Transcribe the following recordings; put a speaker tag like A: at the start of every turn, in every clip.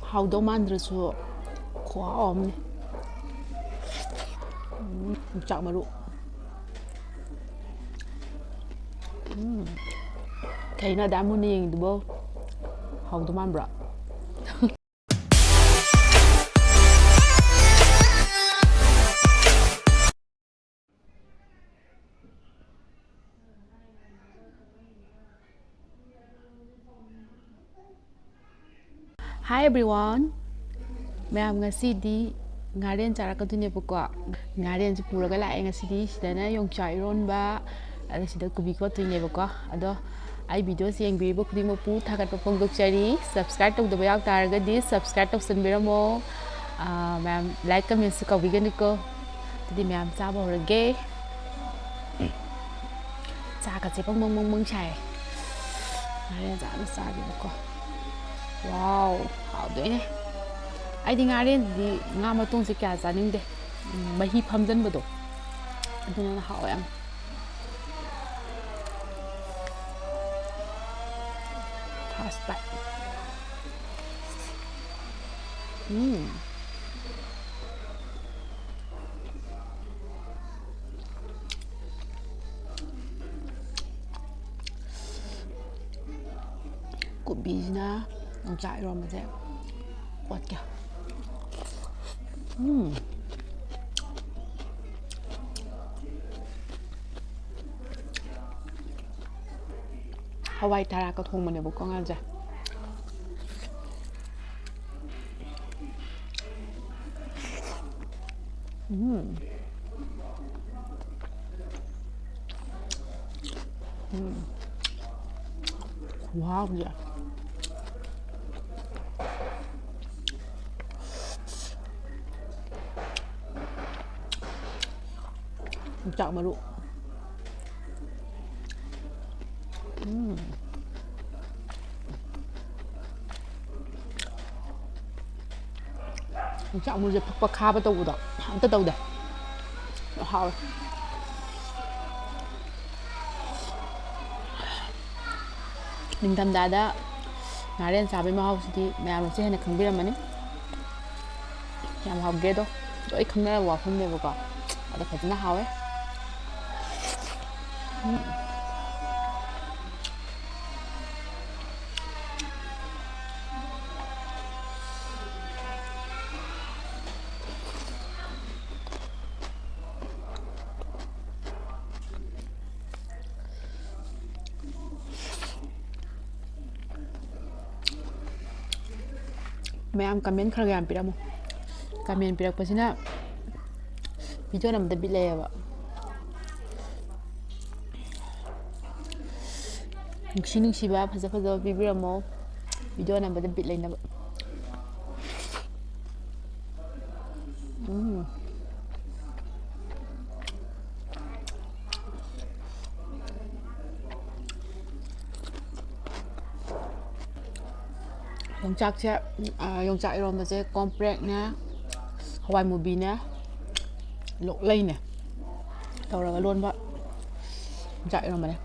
A: 하우도 만들어서 고아옴네. 짝마루. Kayna damuning dubo. Ha우도 만브라. Hi everyone. Mayam ngasidi ngaren charakadunebako. Ngaren si puraga lae ngasidi sidana yongchak ironba ada sida kubi ko tuinebako. Ado ai video si yengbiribo khudingmakpu thagatpa phongdokjari. Subscribe tawdaba yaw taragadi subscribe tawsanbiramo. Mayam like comment su kawbiganiko. Tadi mayam chaba horage. Chakatse pang chai. Ngaren chaba. Wow, 하우도이네. 아이디 ngaren nga matungse kya chaningsde. Mahi phamjanbado. Aduna hawam. First bite. Kubisna yongchak ironbase quat겨. Hawai taraka thongbanebako nganje. Wow, yeah. 짝마루. 짝마루제 팍팍하바 떠보다 한때 떠오대. 하울. 닝담다다 ngaren sabe mahawsidi mayam se hena khangbiramani. Yam hawgedo loi khangna wafamnebako. Ada fajna hawe. Mayam comment khara yam piramo. Comment pirakpasina video namda bileyaba. Nungsiba faza bibiramo video namda bilaynaba. Yongchak ironbase comprek na hawai mubi na loklay na tawraga lonba yongchak ironbane.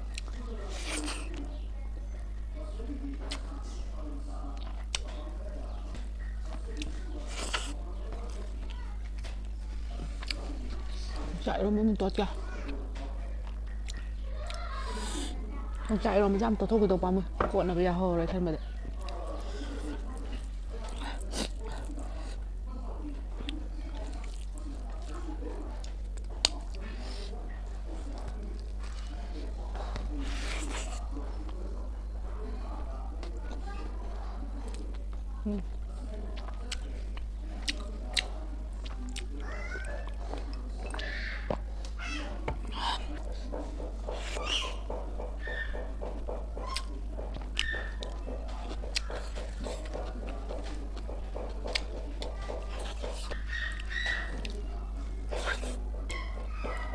A: Yongchak ironba mun totya. Yongchak ironba jam tothogdo pamu ko na ya hore khanbade.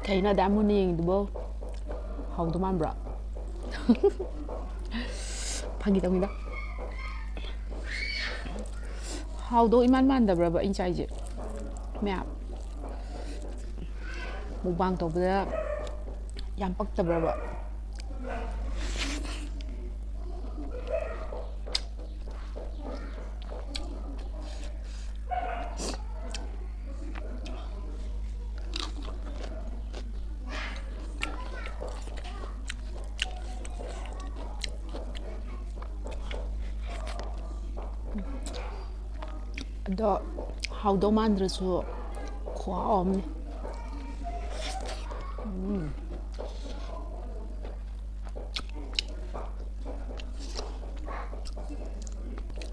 A: Kayna damuning dubo. Ha우도 만브라. 파기답니다. 하우도 이만 만다브라바 인차이지. mayam mukbang tawbada yam paktabraba. ꯑꯗꯣ ꯍꯥꯎꯗꯧ ꯃꯥꯟꯗ꯭ꯔꯁꯨ ꯈꯨꯍꯥꯎ ꯑꯃꯅꯤ.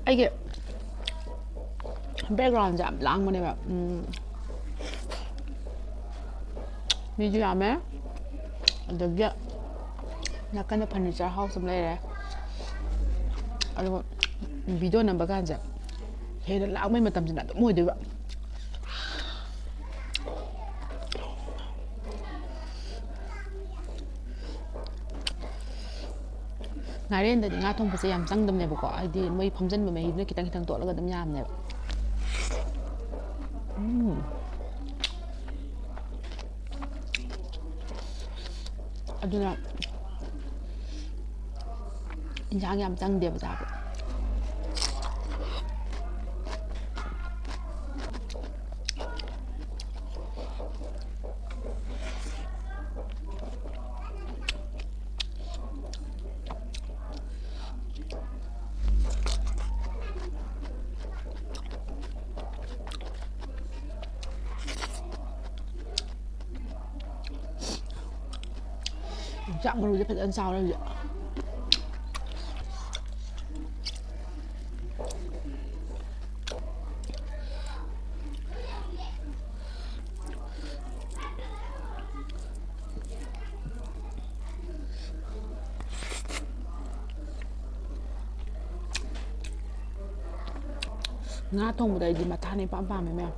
A: ꯑꯩꯒꯤ ꯕꯦꯛꯒ꯭ꯔꯥꯎꯟꯁꯦ ꯌꯥꯝ ꯂꯥꯡꯕꯅꯦꯕ. ꯃꯤꯁꯨ ꯌꯥꯝꯃꯦ. ꯑꯗꯒꯤ ꯅꯥꯀꯟꯗ furniture house ꯑꯃ ꯂꯩꯔꯦ. ꯑꯗꯨꯒ ꯚꯤꯗꯤꯑꯣ ꯅꯝꯕ ꯀꯥꯟꯁꯦ ꯍꯦꯟꯅ ꯂꯥꯡꯕꯩ ꯃꯇꯝꯁꯤꯅ ꯑꯗꯨꯝ ꯑꯣꯏꯗꯣꯏꯕ. ꯉꯥꯔꯦꯟꯗꯗꯤ ꯉꯥ ꯊꯣꯡꯕꯁꯦ ꯌꯥꯝ ꯆꯪꯗꯕꯅꯦꯕꯀꯣ. ꯍꯥꯏꯗꯤ ꯃꯣꯏ ꯐꯝꯖꯤꯟꯕ ꯃꯍꯤꯗꯨꯅ ꯈꯤꯇꯪ ꯈꯤꯇꯪ ꯇꯣꯠꯂꯒ ꯑꯗꯨꯝ ꯌꯥꯝꯅꯦꯕ. ꯑꯗꯨꯅ ꯏꯟꯁꯥꯡ ꯌꯥꯝ ꯆꯪꯗꯦꯕ ꯆꯥꯕ. ꯌꯣꯡꯆꯥꯛ ꯃꯔꯨꯁꯦ ꯐꯖꯅ ꯆꯥꯎꯔꯦ ꯍꯧꯖꯤꯛ. ꯉꯥ ꯊꯣꯡꯕꯗ ꯑꯩꯗꯤ ꯃꯊꯥꯅ ꯏꯄꯥꯝ ꯄꯥꯝꯃꯦ ꯃꯌꯥꯝ.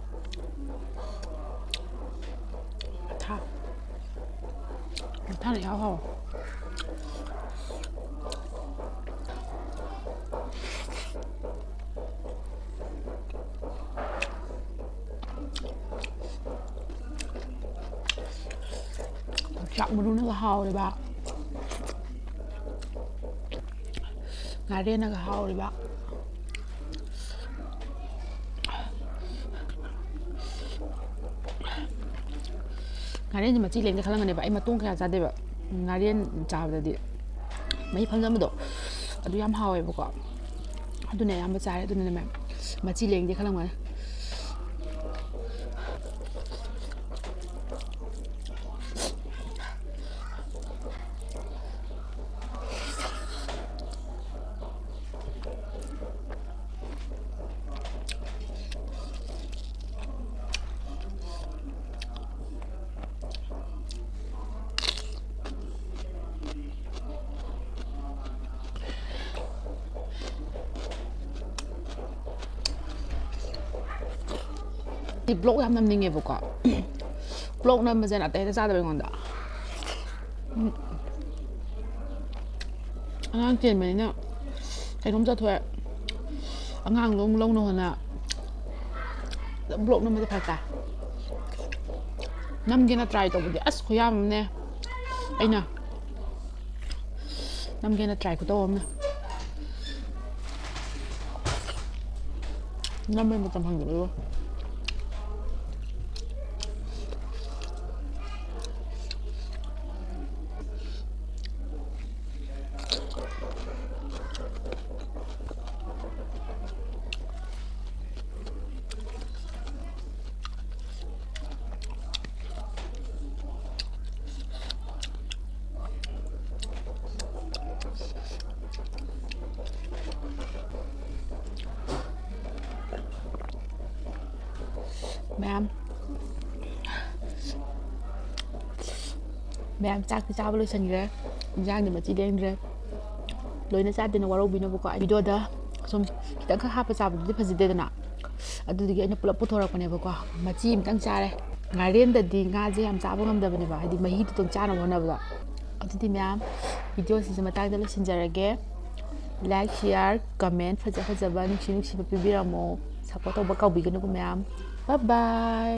A: ꯃꯊꯥꯅ ꯏꯍꯥꯎ ꯍꯥꯎꯋꯦ. ꯌꯣꯡꯆꯥꯛ ꯃꯔꯨꯅꯒ ꯍꯥꯎꯔꯤꯕ. ꯉꯥꯔꯦꯟꯅꯒ ꯍꯥꯎꯔꯤꯕ. ꯉꯥꯔꯦꯟꯁꯦ ꯃꯆꯤ ꯂꯦꯡꯒꯦ ꯈꯜꯂꯝꯒꯅꯦꯕ. ꯑꯩ ꯃꯇꯣꯡ ꯀꯌꯥ ꯆꯥꯗꯦꯕ. ꯉꯥꯔꯦꯟ ꯆꯥꯕꯗꯗꯤ ꯃꯍꯤ ꯐꯝꯖꯟꯕꯗꯣ ꯑꯗꯨ ꯌꯥꯝ ꯍꯥꯎꯋꯦꯕꯀꯣ. ꯑꯗꯨꯅ ꯑꯌꯥꯝꯕ ꯆꯥꯔꯦ. ꯑꯗꯨꯅꯅꯦ ꯃꯌꯥꯝ ꯃꯆꯤ ꯂꯦꯡꯗꯦ ꯈꯜꯂꯝꯒꯅꯤ. ꯕ꯭ꯂꯣꯛ ꯌꯥꯝ ꯅꯝꯅꯤꯡꯉꯦꯕꯀꯣ. ꯕ꯭ꯂꯣꯛ ꯅꯝꯕꯁꯦ ꯑꯇꯩ ꯑꯝꯇ ꯆꯥꯗꯕ ꯑꯩꯉꯣꯟꯗ. ꯑꯉꯥꯡ ꯆꯦꯟꯕꯅꯤꯅ ꯀꯩꯅꯣꯝ ꯆꯠꯊꯣꯛꯑꯦ. ꯑꯉꯥꯡꯗꯣ ꯑꯃꯨꯛ ꯂꯧꯅ ꯍꯣꯠꯅ. ꯕ꯭ꯂꯣꯛ ꯅꯝꯕꯁꯦ ꯐꯔꯛ ꯇꯥꯏ. ꯅꯝꯒꯦꯅ ꯇ꯭ꯔꯥꯏ ꯇꯧꯕꯗꯤ ꯑꯁ ꯈꯨꯌꯥꯝ ꯑꯃꯅꯦ. ꯑꯩꯅ ꯅꯝꯒꯦꯅ ꯇ꯭ꯔꯥꯏ ꯈꯨꯇꯧ ꯑꯃꯅꯦ. ꯅꯝꯕꯩ ꯃꯇꯝ ꯐꯪꯗꯕꯩꯕꯨ. ꯃꯌꯥꯝ ꯆꯥꯛꯇꯤ ꯆꯥꯕ ꯂꯣꯏꯁꯤꯟꯈ꯭ꯔꯦ. ꯏꯟꯖꯥꯡꯗꯤ ꯃꯆꯤ ꯂꯦꯡꯗ꯭ꯔꯦ. ꯂꯣꯏꯅ ꯆꯥꯗꯦꯅ ꯋꯥꯔꯧꯕꯤꯅꯨꯕꯀꯣ. ꯚꯤꯗꯤꯑꯣꯗ ꯁꯨꯝ ꯈꯤꯇꯪꯈꯛ ꯍꯥꯞꯄ ꯆꯥꯕꯗꯨꯗꯤ ꯐꯖꯗꯦꯗꯅ. ꯑꯗꯨꯗꯨꯒꯤ ꯑꯩꯅ ꯄꯨꯂꯞ ꯄꯨꯊꯣꯔꯛꯄꯅꯦꯕꯀꯣ. ꯃꯆꯤ ꯑꯃꯇꯪ ꯆꯥꯔꯦ. ꯉꯥꯔꯦꯟꯗꯗꯤ ꯉꯥꯁꯦ ꯌꯥꯝ ꯆꯥꯕ ꯉꯝꯗꯕꯅꯦꯕ. ꯍꯥꯏꯗꯤ ꯃꯍꯤꯗꯨꯇꯪ ꯆꯥꯅꯕ ꯍꯣꯠꯅꯕꯗ. ꯑꯗꯨꯗꯤ ꯃꯌꯥꯝ ꯚꯤꯗꯤꯑꯣꯁꯤꯁꯨ ꯃꯇꯥꯡꯗ ꯂꯣꯏꯁꯤꯟꯖꯔꯒꯦ. ꯂꯥꯏꯛ, ꯁꯤꯌꯥꯔ, ꯀꯃꯦꯟ ꯐꯖ ꯐꯖꯕ ꯅꯨꯡꯁꯤꯕ ꯄꯤꯕꯤꯔꯝꯃꯣ. ꯁꯞꯄꯣꯔꯠ ꯇꯧꯕ ꯀꯥꯎꯕꯤꯒꯅꯨꯀꯣ ꯃꯌꯥꯝ. ꯕꯥꯏ ꯕꯥꯏ.